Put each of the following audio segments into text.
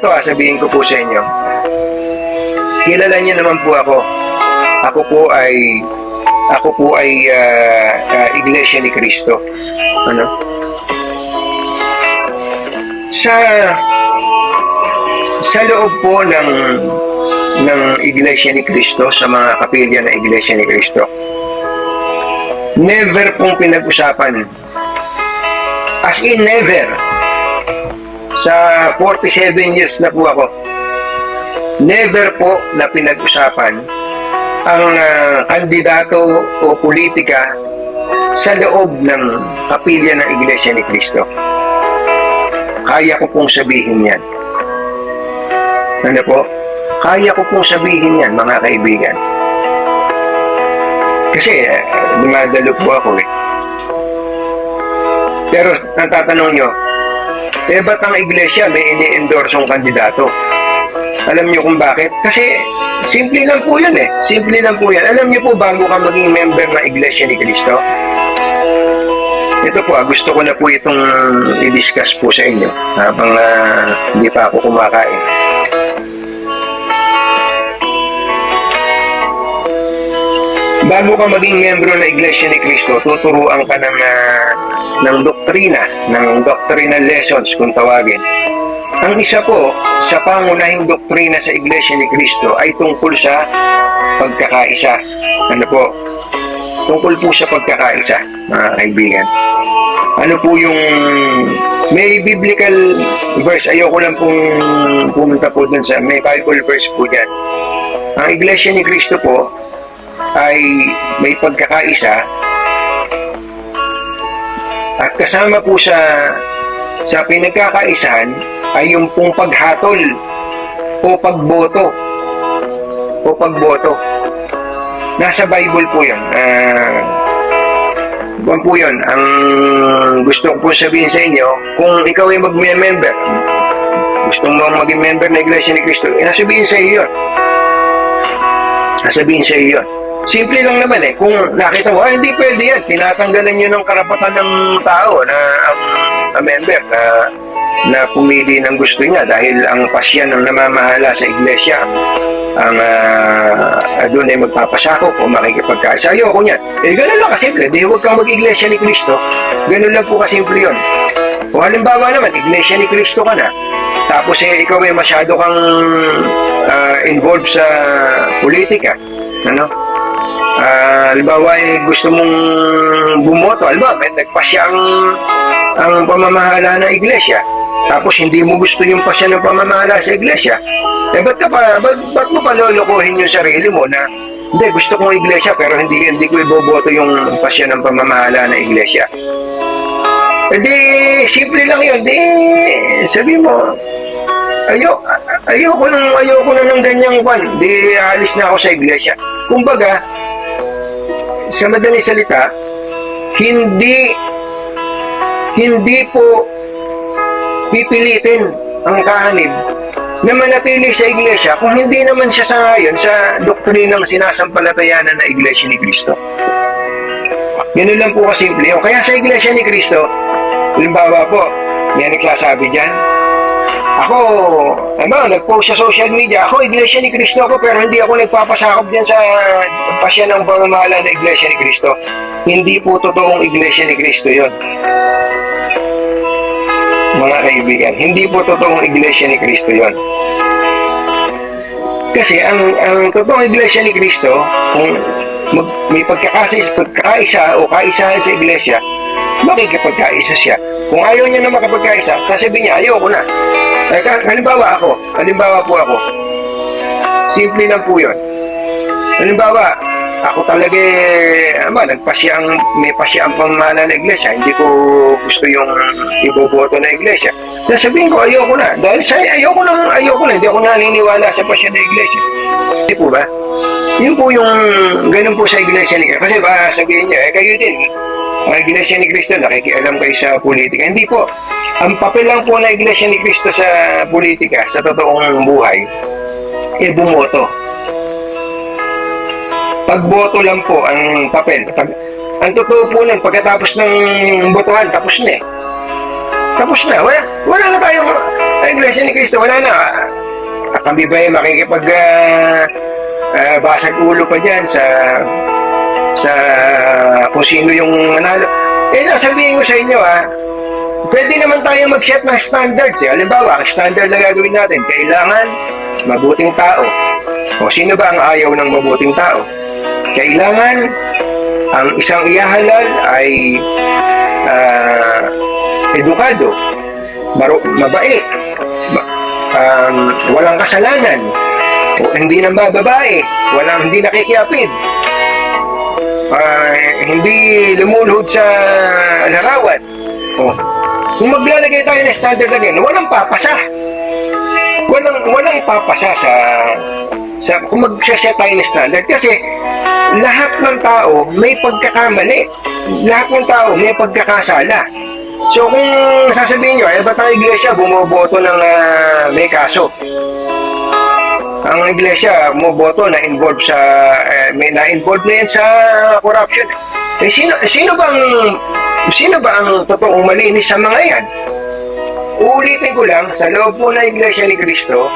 ito, sabihin ko po sa inyo. Kilala niyo naman po ako. Ako po ay Iglesia ni Cristo. Ano? Sa loob po ng Iglesia ni Cristo, sa mga kapilya ng Iglesia ni Cristo, never pong pinag-usapan. As in never. Sa 47 years na po ako, never po na pinag-usapan ang kandidato o politika sa loob ng kapilya ng Iglesia ni Cristo. Kaya ko pong sabihin yan. Ano po? Kaya ko pong sabihin yan, mga kaibigan. Kasi, dumadalo po ako eh. Pero, ang tatanong nyo, ba't ang iglesia may ini-endorsong kandidato? Alam nyo kung bakit? Kasi, simple lang po yan eh. Simple lang po yan. Alam nyo po, bago ka maging member ng Iglesia ni Cristo, ito po, gusto ko na po itong i-discuss po sa inyo habang hindi pa ako kumakain. Bago ka maging membro ng Iglesia ni Cristo, tuturuan ka ng doktrina, ng doctrinal lessons kung tawagin. Ang isa po sa pangunahing doktrina sa Iglesia ni Cristo ay tungkol sa pagkakaisa. Ano po? Tungkol po sa pagkakaisa, mga kaibigan. Ano po yung may biblical verse, ayoko lang pong pumunta po dun sa may Bible verse po dyan. Ang Iglesia ni Cristo po ay may pagkakaisa at kasama po sa pinagkakaisahan ay yung pong paghatol o pagboto. Nasa Bible po yun. Kung po yun, ang gusto ko po sabihin sa inyo, kung ikaw ay mag-member, gusto mo maging member na Iglesia ni Cristo, nasabihin sa iyo yun. Nasabihin sa iyo yun. Simple lang naman eh. Kung nakita mo, hindi pwede yan. Tinatanggalan nyo ng karapatan ng tao na ang member na pumili ng gusto niya dahil ang pasya ng namamahala sa iglesia ang doon ay magpapasakop o makikipagkaisa. Ayoko niyan. Ganun lang kasimple. Di huwag kang mag-Iglesia ni Cristo. Ganun lang po kasimple yun. Kung halimbawa naman, Iglesia ni Cristo ka na, tapos ikaw ay masyado kang involved sa politika. Ano? Halimbawa gusto mong bumoto, halimbawa may nagpasya ang pamamahala ng iglesia, tapos hindi mo gusto yung pasya ng pamamahala sa iglesia, ba't mo pa lolokohin yung sarili mo na hindi, gusto kong iglesia pero hindi ko iboboto yung pasya ng pamamahala ng iglesia? Di simple lang yun. Di sabi mo, ayoko na ng ganyang kwan, di alis na ako sa iglesia. Kumbaga, sa madaling salita, hindi po pipilitin ang kaanib na manatili sa iglesia kung hindi naman siya sangayon sa doktrinang sinasampalatayanan na Iglesia ni Cristo. Ganun lang po kasimple. Kaya sa Iglesia ni Cristo, halimbawa po, yan nagsasabi dyan, ako, nag-post sa social media, ako Iglesia ni Cristo ako, pero hindi ako nagpapasakop dyan sa pasya ng pamamahala ng Iglesia ni Cristo. Hindi po totoong Iglesia ni Cristo yon, mga kaibigan. Hindi po totoong Iglesia ni Cristo yon. Kasi ang totoong Iglesia ni Cristo, kung may pagkakaisa o kaisahan sa iglesia, makikipagkaisa siya. Kung ayaw niya na makapagkaisa, sasabihin niya, ayaw ko na. Halimbawa po ako. Simple lang po yun. Halimbawa, ako talaga, may pasya ang pamamahala ng iglesia. Hindi ko gusto yung iboboto na iglesia. Sasabihin ko, ayaw ko na. Dahil ayaw ko na. Hindi ako naniniwala sa pasya ng iglesia. Hindi po ba? Yun po yung, ganun po sa iglesia ni Cristo. Kasi ba, sabihin niya, kayo din, ang Iglesia ni Cristo, nakikialam kayo sa politika. Hindi po. Ang papel lang po ng Iglesia ni Cristo sa politika, sa totoong buhay, bumoto. Pagboto lang po ang papel. Ang totoo po nun, pagkatapos ng botohan, tapos na eh. Tapos na. Wala na tayong, Iglesia ni Cristo, wala na. Kami ba makikipag basag ulo pa dyan sa kung sino yung manalo? Sasabihin ko sa inyo, pwede naman tayo mag-set ng standards. Halimbawa, ang standard na gagawin natin, kailangan mabuting tao. O sino ba ang ayaw ng mabuting tao? Kailangan ang isang ihahalal ay edukado, mabait, walang kasalanan, o hindi nang bababae, hindi nakikiapid, hindi lumulhod sa larawan. Kung maglalagay tayo ng standard na ganyan, walang papasa. Walang papasa kung magsaset tayo ng standard. Kasi lahat ng tao may pagkakamali. Lahat ng tao may pagkakasala. So kung sasabihin nyo, ba't ang iglesia bumoboto ng may kaso? Ang iglesia bumoboto na involved na-involved na yan sa corruption. Sino ba ang totoong malinis sa mga yan? Uulitin ko lang, sa loob po ng Iglesia ni Cristo,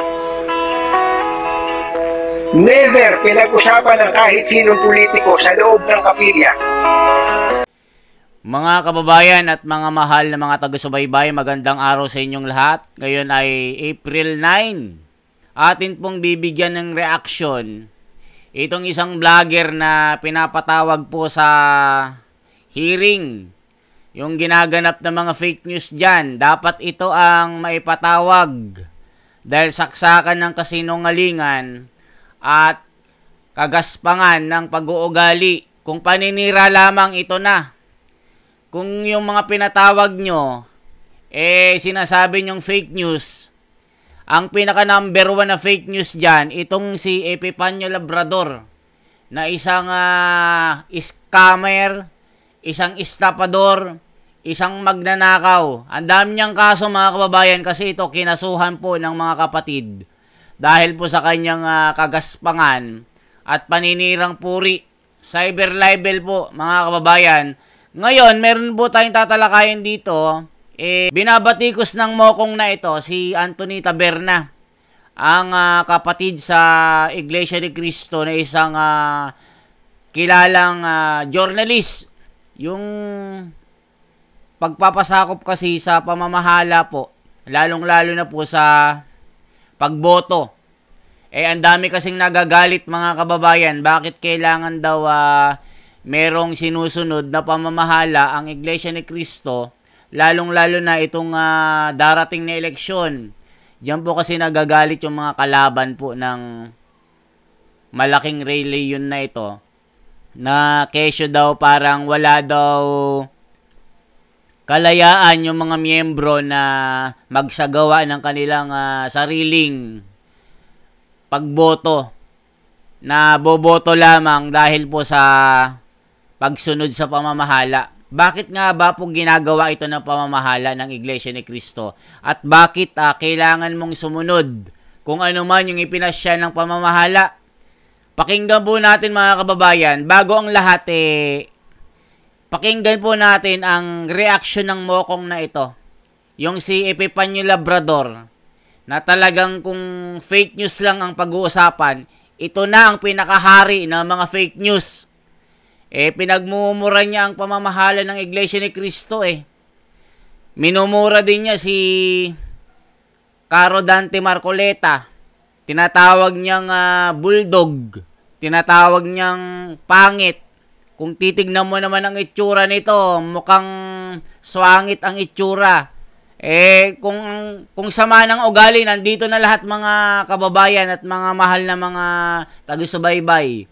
never pinag-usapan ng kahit sinong politiko sa loob ng kapilya. Mga kababayan at mga mahal na mga taga-subaybay, magandang araw sa inyong lahat. Ngayon ay April 9. Atin pong bibigyan ng reaction itong isang vlogger na pinapatawag po sa hearing. Yung ginaganap ng mga fake news dyan, dapat ito ang maipatawag dahil saksakan ng kasinungalingan at kagaspangan ng pag-uugali. Kung paninira lamang ito na. Kung yung mga pinatawag nyo, sinasabi nyong fake news, ang pinaka number 1 na fake news dyan, itong si Epifanio Labrador, na isang scammer, isang estapador, isang magnanakaw. Ang dami niyang kaso mga kababayan kasi ito kinasuhan po ng mga kapatid dahil po sa kanyang kagaspangan at paninirang puri. Cyber libel po mga kababayan. Ngayon, meron po tayong tatalakayin dito. Binabatikos ng mokong na ito si Anthony Taberna, ang kapatid sa Iglesia ni Cristo na isang kilalang journalist. Yung pagpapasakop kasi sa pamamahala po, lalong-lalo na po sa pagboto. Ang dami kasing nagagalit mga kababayan, bakit kailangan daw merong sinusunod na pamamahala ang Iglesia ni Cristo, lalong-lalo na itong darating na eleksyon. Diyan po kasi nagagalit yung mga kalaban po ng malaking religion na ito, na kesyo daw parang wala daw kalayaan yung mga miyembro na magsagawa ng kanilang sariling pagboto, na boboto lamang dahil po sa pagsunod sa pamamahala. Bakit nga ba po ginagawa ito ng pamamahala ng Iglesia ni Cristo? At bakit kailangan mong sumunod kung ano man yung ipinasya ng pamamahala? Pakinggan po natin mga kababayan, bago ang lahat pakinggan po natin ang reaksyon ng mokong na ito. Yung si Epifanio Labrador, na talagang kung fake news lang ang pag-uusapan, ito na ang pinakahari ng mga fake news. Pinagmumura niya ang pamamahala ng Iglesia ni Cristo Minumura din niya si Caro Dante Marcoleta. Tinatawag niyang bulldog. Tinatawag niyang pangit. Kung titignan mo naman ang itsura nito, mukhang swangit ang itsura. Kung sama ng ugali, nandito na lahat mga kababayan at mga mahal na mga taga-subaybay.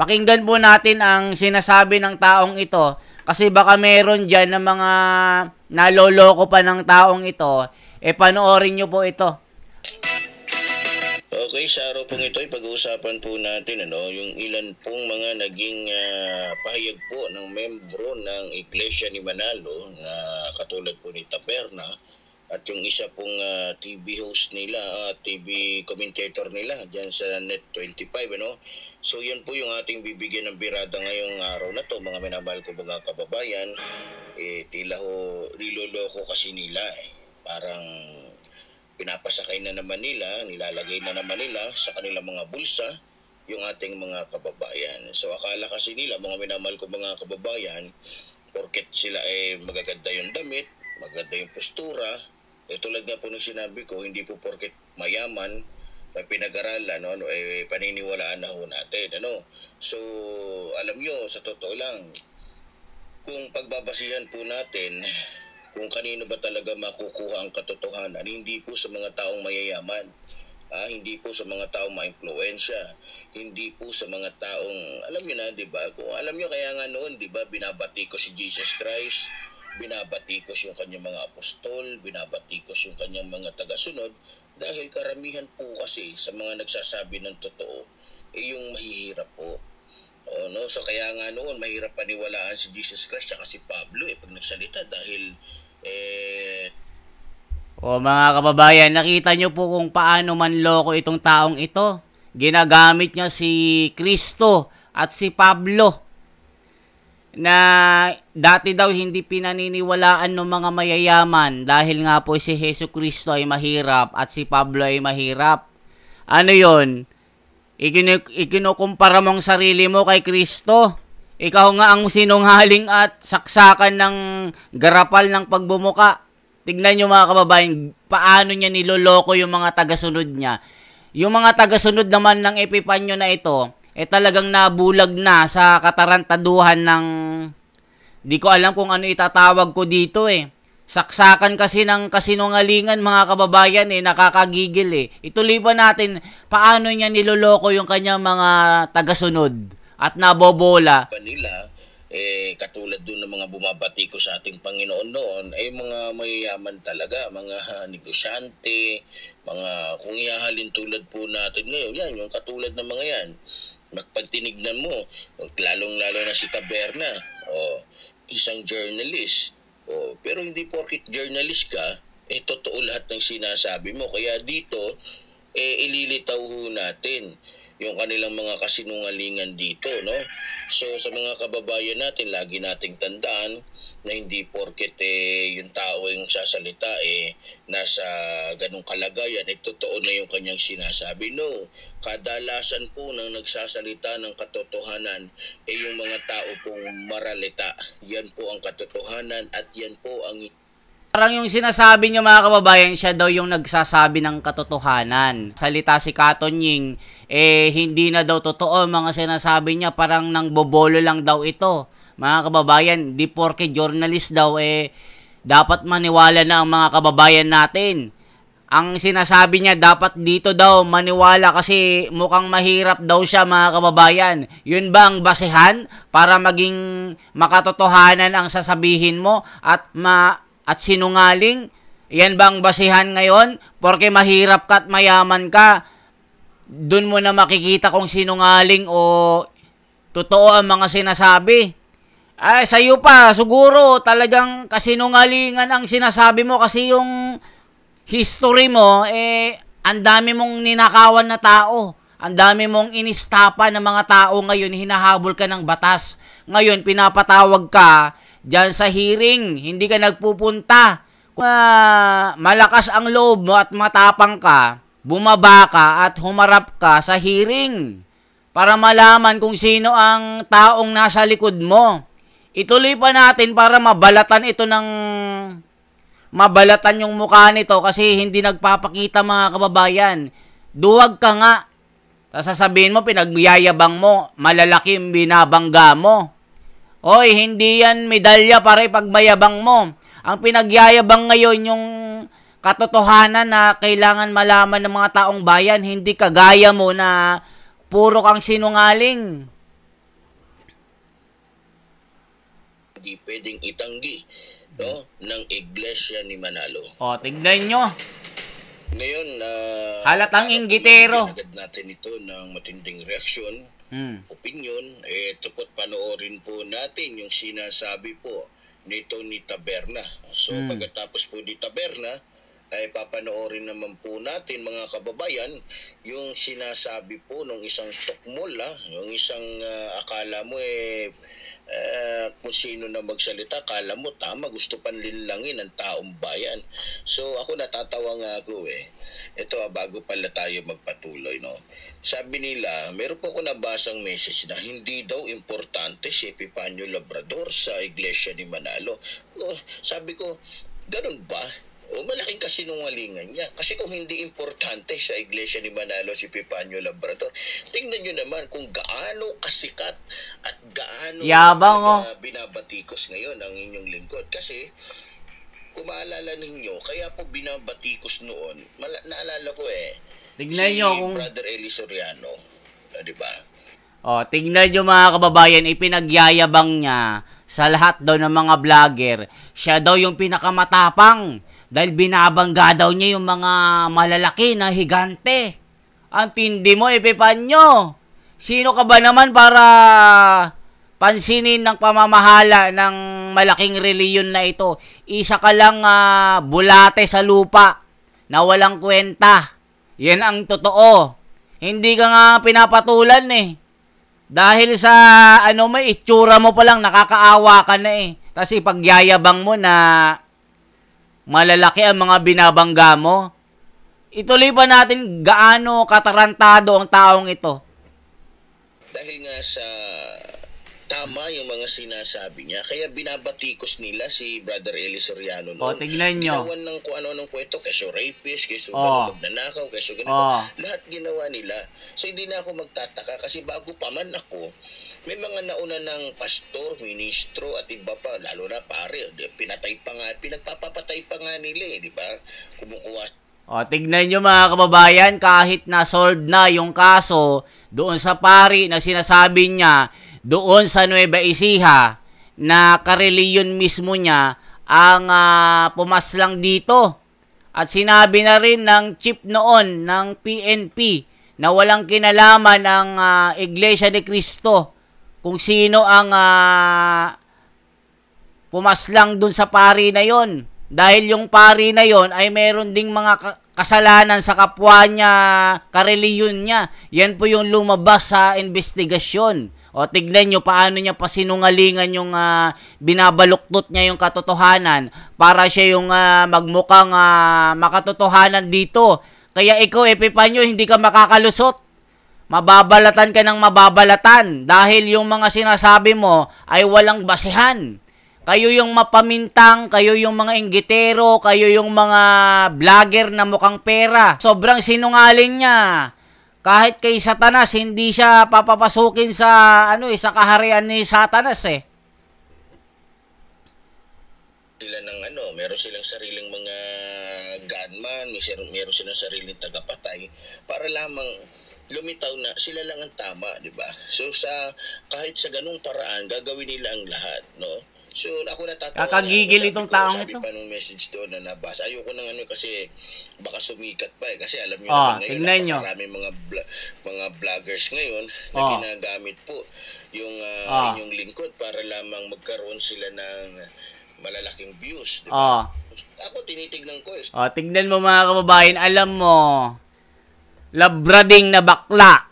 Pakinggan po natin ang sinasabi ng taong ito. Kasi baka meron dyan na mga naloloko pa ng taong ito. Panoorin nyo po ito. Okay, sa araw pong ito, pag-uusapan po natin yung ilan pong mga naging pahayag po ng membro ng Iglesia ni Manalo na katulad po ni Taberna at yung isa pong TV host nila, TV commentator nila dyan sa Net25. So yan po yung ating bibigyan ng birada ngayong araw na to, mga minamahal ko mga kababayan. Tila ho niloloko kasi nila parang pinapasakay na naman nila, nilalagay na naman nila sa kanilang mga bulsa yung ating mga kababayan. So akala kasi nila, mga minamahal ko mga kababayan, porket sila magaganda yung damit, maganda yung postura, tulad nga po ng sinabi ko, hindi po porket mayaman, may pinag-aralan, paniniwalaan na ho natin. So, alam nyo, sa totoo lang, kung pagbabasihan po natin, kung kanino ba talaga makukuha ang katotohanan, hindi po sa mga taong mayayaman, hindi po sa mga taong maimpluwensya, hindi po sa mga taong, alam nyo na, di ba? Kung alam nyo, kaya nga noon, di ba, binabati ko si Jesus Christ, binabatikos yung kanyang mga apostol, binabatikos yung kanyang mga tagasunod, dahil karamihan po kasi sa mga nagsasabi ng totoo, yung mahihirap po. So kaya nga noon, mahirap paniwalaan si Jesus Christ at si Pablo pag nagsalita dahil mga kababayan, nakita nyo po kung paano manloko itong taong ito. Ginagamit niya si Kristo at si Pablo na dati daw hindi pinaniniwalaan ng mga mayayaman dahil nga po si Hesus Kristo ay mahirap at si Pablo ay mahirap. Ano yon? Ikinukumpara mong sarili mo kay Kristo. Ikaw nga ang sinungaling at saksakan ng garapal ng pagbumuka. Tignan nyo mga kababayan, paano niya niloloko yung mga tagasunod niya. Yung mga tagasunod naman ng Epipanyo na ito, talagang nabulag na sa katarantaduhan ng, di ko alam kung ano itatawag ko dito Saksakan kasi ng kasinungalingan mga kababayan nakakagigil Ituloy pa natin paano niya niloloko yung kanyang mga tagasunod at nabobola. Nila, katulad dun ng mga bumabati ko sa ating Panginoon noon, mga mayayaman talaga, mga negosyante, mga kung ihahalin tulad po natin ngayon, yan, yung katulad ng mga yan. Pag tinignan mo, lalong-lalo na si Taberna, isang journalist, pero hindi porket journalist ka, totoo lahat ng sinasabi mo. Kaya dito, ililitaw ho natin yung kanilang mga kasinungalingan dito, no? So, sa mga kababayan natin, lagi nating tandaan na hindi porket yung tao yung sasalita nasa ganung kalagayan, totoo na yung kanyang sinasabi. No, kadalasan po nang nagsasalita ng katotohanan yung mga tao pong maralita. Yan po ang katotohanan at yan po ang... Parang yung sinasabi niyo mga kababayan, siya daw yung nagsasabi ng katotohanan. Salita si Katonying, hindi na daw totoo mga sinasabi niya, parang nang bobolo lang daw ito. Mga kababayan, di porke journalist daw, dapat maniwala na ang mga kababayan natin. Ang sinasabi niya, dapat dito daw maniwala kasi mukhang mahirap daw siya mga kababayan. Yun ba ang basehan para maging makatotohanan ang sasabihin mo at sinungaling? Yan ba ang basihan ngayon? Porque mahirap ka at mayaman ka, dun mo na makikita kung sinungaling o totoo ang mga sinasabi. Sa'yo pa, siguro talagang kasinungalingan ang sinasabi mo kasi yung history mo, ang dami mong ninakawan na tao. Ang dami mong inistapa ng mga tao ngayon, hinahabol ka ng batas. Ngayon, pinapatawag ka diyan sa hearing, hindi ka nagpupunta. Kung malakas ang loob mo at matapang ka, bumaba ka at humarap ka sa hearing para malaman kung sino ang taong nasa likod mo. Ituloy pa natin para mabalatan yung mukha nito kasi hindi nagpapakita mga kababayan. Duwag ka nga. Sasabihin mo, pinagyayabang mo, malalaki yung binabangga mo. Oy, hindi yan medalya para ipagmayabang mo. Ang pinagyayabang ngayon yung katotohanan na kailangan malaman ng mga taong bayan, hindi kagaya mo na puro kang sinungaling. Hindi pwedeng itanggi ng Iglesia ni Manalo. Tignan nyo. Ngayon, halatang inggitero. Agad natin ito ng matinding reaksyon, opinion. Ito po't panoorin po natin yung sinasabi po nito ni Taberna. So, pagkatapos po ni Taberna, ay papanoorin naman po natin mga kababayan yung sinasabi po ng isang tukmol, yung isang akala mo kung sino na magsalita, kala mo tama, gusto panlinlangin ng taong bayan. So ako natatawa nga ako Ito bago pala tayo magpatuloy, no. Sabi nila, meron po ako nabasang message na hindi daw importante si Epifanio Labrador sa iglesia ni Manalo. Sabi ko, ganun ba? Malaking kasinungalingan niya. Kasi kung hindi importante sa iglesia ni Manalo si Epifanio Labrador, tingnan nyo naman kung gaano kasikat at gaano yabang, binabatikos ngayon ang inyong lingkod. Kasi kung maalala ninyo, kaya po binabatikos noon, naalala ko tignan si nyo kung... Brother Eli Soriano, di ba? Tignan nyo mga kababayan, ipinagyayabang niya sa lahat daw ng mga vlogger. Siya daw yung pinakamatapang dahil binabangga daw niya yung mga malalaki na higante. Ang tindi mo, Epifanio. Sino ka ba naman para pansinin ng pamamahala ng malaking reliyon na ito? Isa ka lang bulate sa lupa na walang kwenta. Yan ang totoo. Hindi ka nga pinapatulan Dahil sa may itsura mo pa lang nakakaawa ka na Kasi pagyayabang mo na malalaki ang mga binabangga mo. Ituloy pa natin gaano katarantado ang taong ito. Dahil nga sa tama yung mga sinasabi niya, kaya binabatikos nila si Brother Eli Soriano noon. Tignan nyo. Ginawan ng kung ano-anong kwento, keso rapist, keso magnanakaw, keso ganito. Lahat ginawa nila. So hindi na ako magtataka kasi bago pa man ako, may mga nauna ng pastor, ministro at iba pa, lalo na pare, pinagpapapatay pa nga nila di ba? Kumukuha. Tignan nyo mga kababayan, kahit na-solve na yung kaso doon sa pari na sinasabi niya, doon sa Nueva Ecija, na kareliyon mismo niya ang pumaslang dito. At sinabi na rin ng chief noon ng PNP na walang kinalaman ang Iglesia ni Cristo kung sino ang pumaslang dun sa pari na yon. Dahil yung pari na yon ay meron ding mga kasalanan sa kapwa niya, kareliyon niya. Yan po yung lumabas sa investigasyon. Tignan nyo paano niya pasinungalingan yung binabaluktot niya yung katotohanan para siya yung magmukhang makatotohanan dito. Kaya ikaw, Epifanio, hindi ka makakalusot. Mababalatan ka ng mababalatan dahil yung mga sinasabi mo ay walang basehan. Kayo yung mapamintang, kayo yung mga inggitero, kayo yung mga vlogger na mukhang pera. Sobrang sinungaling niya. Kahit kay Satanas, hindi siya papapasukin sa sa kaharian ni Satanas Sila ng meron silang sariling mga gunman, meron silang sariling tagapatay para lamang lumitaw na sila lang ang tama, di ba? So kahit sa ganung paraan, gagawin nila ang lahat, no? So ako natatawa. Kakagigil itong taong ito. Sabi pa nung message doon na nabasa. Ayoko nang kasi baka sumikat pa kasi alam niyo naman ngayon maraming mga vloggers ngayon na ginagamit po yung inyong lingkod para lamang magkaroon sila ng malalaking views, di ba? Ako tinitignan ko tignan mo mga kababayan, alam mo, labrading na bakla.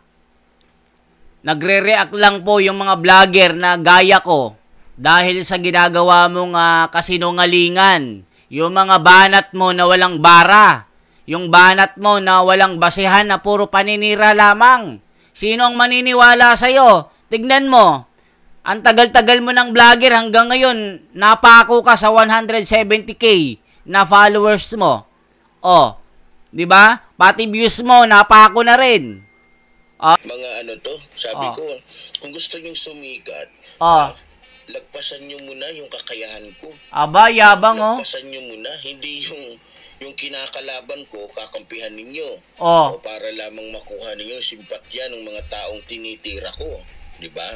Nagre-react lang po yung mga vlogger na gaya ko. Dahil sa ginagawa mong kasinungalingan, yung mga banat mo na walang bara, yung banat mo na walang basehan na puro paninira lamang. Sino ang maniniwala sa'yo? Tignan mo, ang tagal-tagal mo ng vlogger hanggang ngayon, napako ka sa 170k na followers mo. Di ba? Pati views mo, napako na rin. Mga sabi ko, kung gusto nyong sumikat, lagpasan nyo muna yung kakayahan ko. Aba, yabang Lagpasan nyo muna, hindi yung kinakalaban ko, kakampihan ninyo. Para lamang makuha ninyo simpatya ng mga taong tinitira ko. Di ba?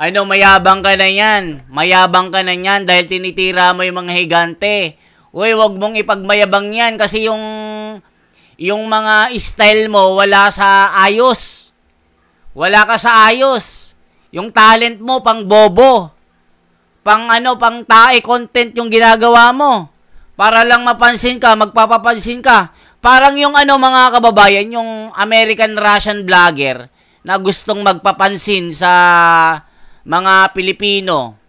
Mayabang ka na yan. Mayabang ka na yan dahil tinitira mo yung mga higante. Uy, wag mong ipagmayabang yan kasi yung mga style mo wala sa ayos. Wala ka sa ayos. Yung talent mo pang bobo. Pang tae content yung ginagawa mo. Para lang mapansin ka, magpapapansin ka. Parang yung mga kababayan, yung American-Russian vlogger na gustong magpapansin sa mga Pilipino,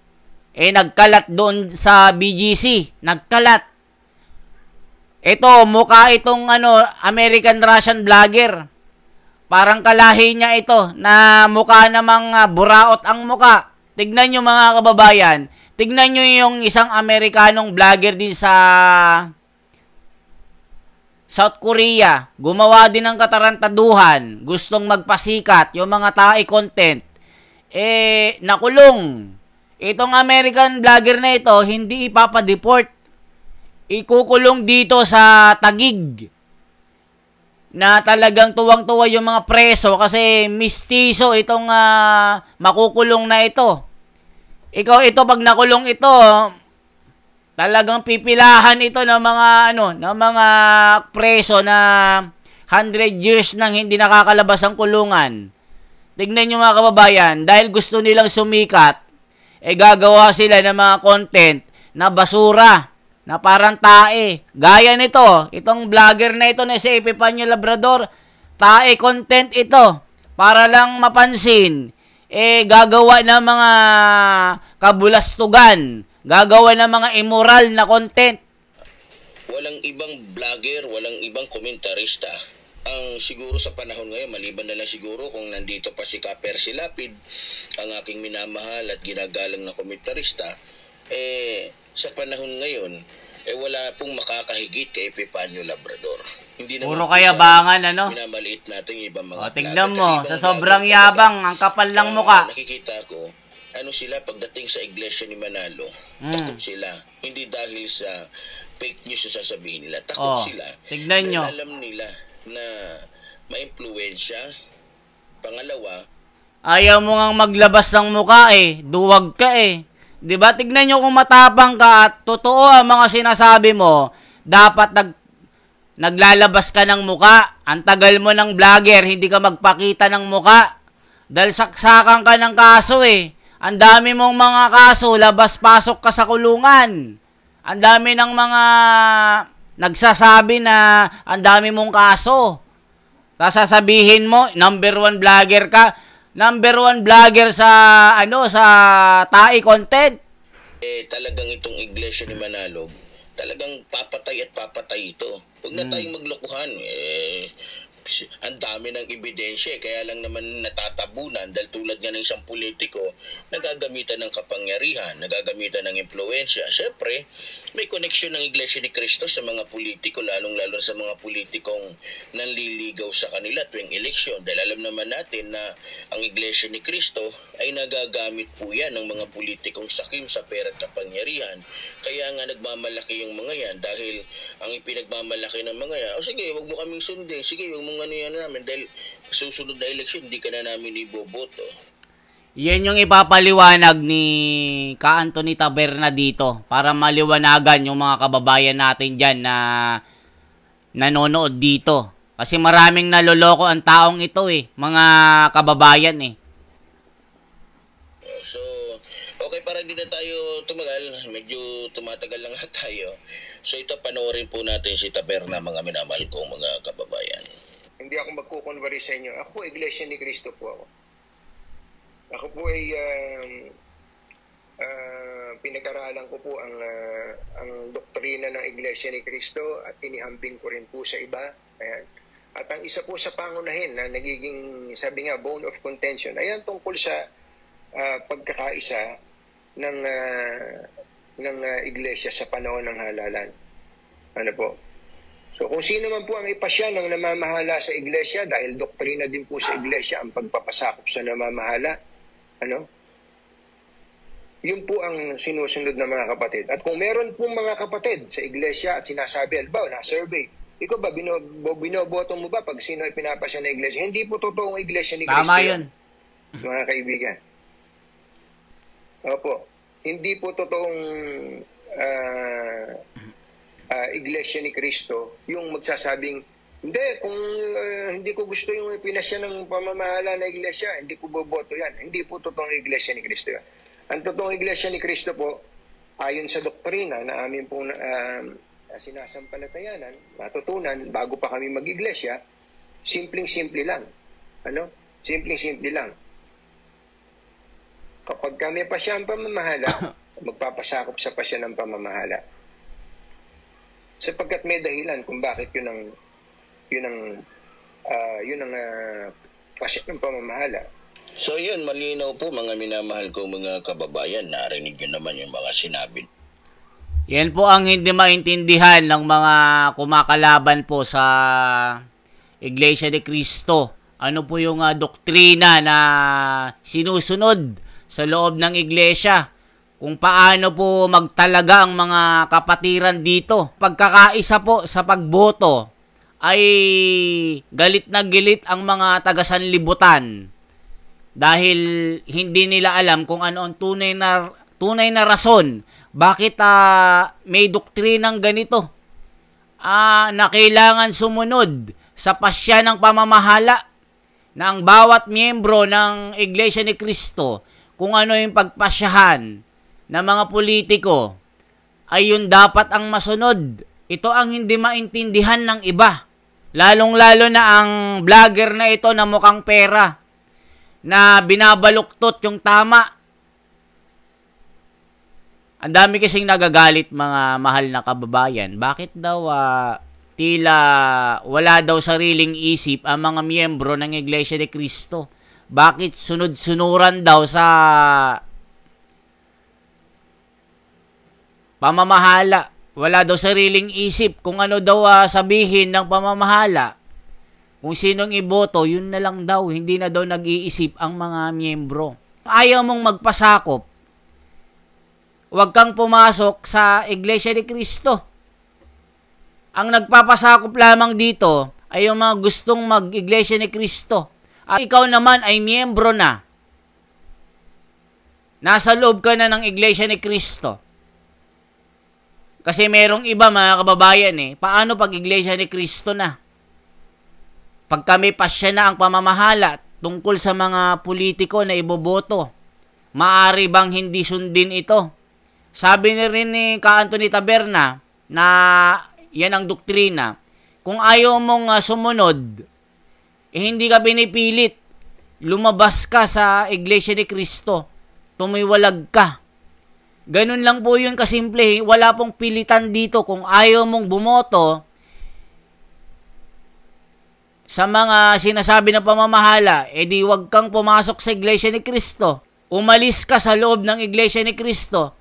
nagkalat doon sa BGC. Nagkalat. Ito, mukha itong American-Russian vlogger. Parang kalahi niya ito na mukha namang buraot ang mukha. Tignan nyo mga kababayan. Tignan nyo yung isang Amerikanong vlogger din sa South Korea. Gumawa din ng katarantaduhan. Gustong magpasikat. Yung mga tae content. Nakulong. Itong American vlogger na ito, hindi ipapadeport. Ikukulong dito sa Taguig. Na talagang tuwang-tuwa yung mga preso kasi mistiso itong makukulong na ito. Ito pag nakulong ito, talagang pipilahan ito ng mga preso na 100 years nang hindi nakakalabas ang kulungan. Tignan niyo mga kababayan, dahil gusto nilang sumikat, gagawa sila ng mga content na basura, na parang tae. Gaya nito, itong vlogger na ito na si Epifanio Labrador, tae content ito. Para lang mapansin, gagawa ng mga kabulastugan, gagawa ng mga immoral na content. Walang ibang vlogger, walang ibang komentarista. Ang siguro sa panahon ngayon, maliban na lang siguro kung nandito pa si Kaper Silapid, ang aking minamahal at ginagalang na komentarista, sa panahon ngayon, wala pong makakahigit kay Epifanio Labrador. Hindi na puro kayabangan, minamaliit natin yung ibang mga tignan mo, sa sobrang yabang, ang kapal lang mukha. Nakikita ko, sila pagdating sa iglesia ni Manalo, takot sila. Hindi dahil sa fake news na sasabihin nila. Takot sila. Tignan nyo. Alam nila na ma-impluwensya. Pangalawa, ayaw mo ngang maglabas ng mukha duwag ka 'Di ba? Tignan nyo kung matapang ka at totoo ang mga sinasabi mo, dapat naglalabas ka ng muka. Ang tagal mo ng vlogger, hindi ka magpakita ng muka. Dahil saksakan ka ng kaso Ang dami mong mga kaso, labas-pasok ka sa kulungan. Ang dami ng mga nagsasabi na ang dami mong kaso. Tapos sasabihin mo, number 1 vlogger ka. Number 1 vlogger sa sa tae content. Talagang itong iglesia ni Manalo, talagang papatay at papatay ito. Huwag na tayong maglokohan. Ang dami ng ebidensya. Kaya lang naman natatabunan dahil tulad nga ng isang politiko, nagagamitan ng kapangyarihan, nagagamitan ng impluensya. Siyempre, may koneksyon ng Iglesia ni Cristo sa mga politiko, lalong-lalo sa mga politikong nanliligaw sa kanila tuwing eleksyon. Dahil alam naman natin na ang Iglesia ni Cristo ay nagagamit po yan ng mga politikong sakim sa pera at kapangyarihan. Kaya nga nagmamalaki yung mga yan dahil ang ipinagmamalaki ng mga yan, sige, wag mo kaming sundin, sige, wag mo yan namin dahil susunod na eleksyon hindi ka na namin iboboto. Yan yung ipapaliwanag ni Ka Anthony Taberna dito para maliwanagan yung mga kababayan natin dyan na nanonood dito. Kasi maraming naloloko ang taong ito mga kababayan So, okay, para hindi na tayo tumagal, medyo tumatagal lang nga tayo. So ito, panoorin po natin si Taberna, mga minamahal kong mga kababayan. Hindi ako magkukunwari sa inyo. Ako po, Iglesia ni Cristo po ako. Ako po ay pinag-aralan ko po ang doktrina ng Iglesia ni Cristo at inihambing ko rin po sa iba. Ayan. At ang isa po sa pangunahin na nagiging, sabi nga, bone of contention, ayan tungkol sa pagkakaisa ng Iglesia sa panahon ng halalan. Ano po? So kung sino man po ang ipasya ng namamahala sa iglesia, dahil doktrina din po sa iglesia ang pagpapasakop sa namamahala, yun po ang sinusunod ng mga kapatid. At kung meron po mga kapatid sa iglesia at sinasabi, albaw, na-survey, ikaw ba, binoboto mo ba pag sino ay pinapasya na iglesia? Hindi po totoong iglesia ni Cristo. Tama yun. Mga kaibigan. Opo. Hindi po totoong Iglesia ni Cristo yung magsasabing, hindi, kung hindi ko gusto yung pinasya ng pamamahala na iglesia, hindi ko boboto yan. Hindi po totoong Iglesia ni Cristo yan. Ang totoong Iglesia ni Cristo po, ayon sa doktrina na amin pong sinasampalatayanan, natutunan bago pa kami mag-iglesia, simpleng-simple lang. Simpleng-simple lang. Kapag kami pa siya ang pamamahala, magpapasakop sa pasya ng pamamahala. Sapagkat may dahilan kung bakit yun ang pasya ng pamamahala. So yun, malinaw po mga minamahal ko mga kababayan, narinig nyo naman yung mga sinabi. Yan po ang hindi maintindihan ng mga kumakalaban po sa Iglesia ni Cristo. Ano po yung doktrina na sinusunod sa loob ng iglesia? Kung paano po magtalaga ang mga kapatiran dito. Pagkakaisa po sa pagboto ay galit na galit ang mga taga-sanlibutan dahil hindi nila alam kung ano ang tunay na rason bakit may doktrinang ganito na kailangan sumunod sa pasya ng pamamahala na ang bawat miyembro ng Iglesia ni Cristo, kung ano yung pagpasyahan ng mga politiko, ay yun dapat ang masunod. Ito ang hindi maintindihan ng iba. Lalong-lalo na ang vlogger na ito na mukhang pera, na binabaluktot yung tama. Ang dami kasing nagagalit mga mahal na kababayan. Bakit daw tila wala daw sariling isip ang mga miyembro ng Iglesia ni Cristo? Bakit sunod-sunuran daw sa pamamahala? Wala daw sariling isip kung ano daw sabihin ng pamamahala. Kung sinong iboto, yun na lang daw. Hindi na daw nag-iisip ang mga miyembro. Ayaw mong magpasakop, huwag kang pumasok sa Iglesia ni Cristo. Ang nagpapasakop lamang dito ay yung mga gustong mag-Iglesia ni Cristo. At ikaw naman ay miyembro na. Nasa loob ka na ng Iglesia ni Cristo. Kasi merong iba mga kababayan paano pag Iglesia ni Cristo na? Pag kami pasya na ang pamamahala tungkol sa mga politiko na iboboto, maaari bang hindi sundin ito? Sabi ni rin ni Ka Anthony Taberna na yan ang doktrina. Kung ayaw mong sumunod, hindi ka pinipilit. Lumabas ka sa Iglesia ni Cristo. Tumiwalag ka. Ganun lang po yun kasimple. Wala pong pilitan dito. Kung ayaw mong bumoto sa mga sinasabi ng pamamahala, di wag kang pumasok sa Iglesia ni Cristo. Umalis ka sa loob ng Iglesia ni Cristo.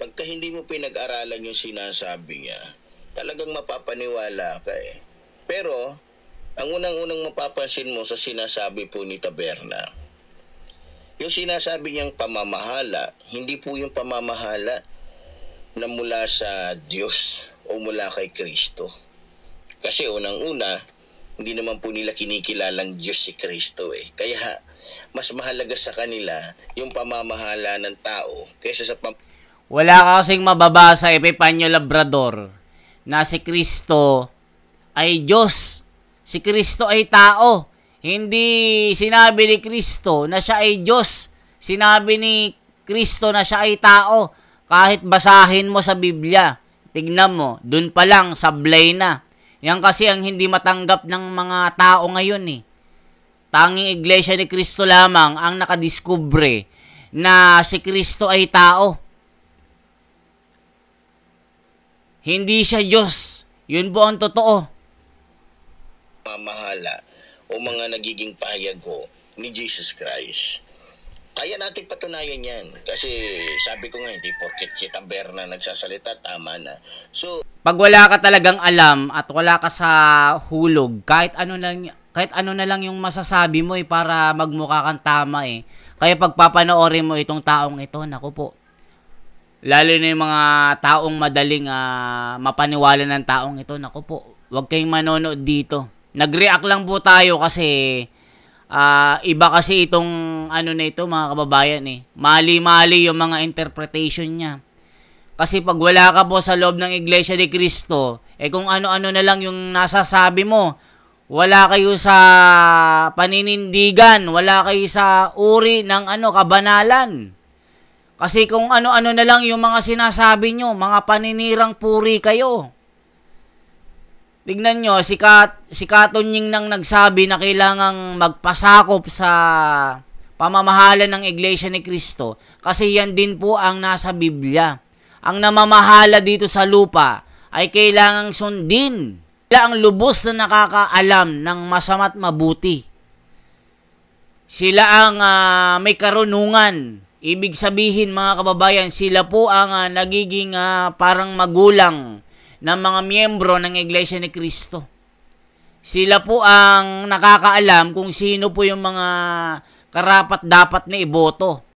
Pagka hindi mo pinag-aralan yung sinasabi niya, talagang mapapaniwala ka Pero, ang unang-unang mapapansin mo sa sinasabi po ni Taberna, yung sinasabi niyang pamamahala, hindi po yung pamamahala na mula sa Diyos o mula kay Kristo. Kasi unang-una, hindi naman po nila kinikilalang Diyos si Kristo Kaya, mas mahalaga sa kanila yung pamamahala ng tao kaysa sa wala ka kasing mababasa Epifanio Labrador na si Kristo ay Diyos. Si Kristo ay tao. Hindi sinabi ni Kristo na siya ay Diyos. Sinabi ni Kristo na siya ay tao. Kahit basahin mo sa Biblia, tignan mo, dun pa lang sablay na. Yan kasi ang hindi matanggap ng mga tao ngayon Tanging Iglesia ni Cristo lamang ang nakadiskubre na si Kristo ay tao. Hindi siya Diyos. Yun po ang totoo. Mamahala o mga nagiging pahayag ko ni Jesus Christ. Kaya natin patunayan yan. Kasi sabi ko nga, hindi porket si Taberna nagsasalita, tama na. So, pag wala ka talagang alam at wala ka sa hulog, kahit ano na lang yung masasabi mo para magmukha kang tama Kaya pagpapanoorin mo itong taong ito, naku po, lalo na yung mga taong madaling mapaniwala ng taong ito, naku po, huwag kayong manonood dito. Nag-react lang po tayo kasi iba kasi itong ano na ito mga kababayan Mali-mali yung mga interpretation niya. Kasi pag wala ka po sa loob ng Iglesia ni Cristo, kung ano-ano na lang yung nasasabi mo, wala kayo sa paninindigan, wala kayo sa uri ng kabanalan. Kasi kung ano-ano na lang yung mga sinasabi nyo, mga paninirang puri kayo. Tignan nyo, si Katonying nang nagsabi na kailangang magpasakop sa pamamahala ng Iglesia ni Kristo kasi yan din po ang nasa Biblia. Ang namamahala dito sa lupa ay kailangang sundin. Sila ang lubos na nakakaalam ng masama't mabuti. Sila ang may karunungan. Ibig sabihin mga kababayan, sila po ang nagiging parang magulang ng mga miyembro ng Iglesia ni Kristo. Sila po ang nakakaalam kung sino po yung mga karapat-dapat na iboto.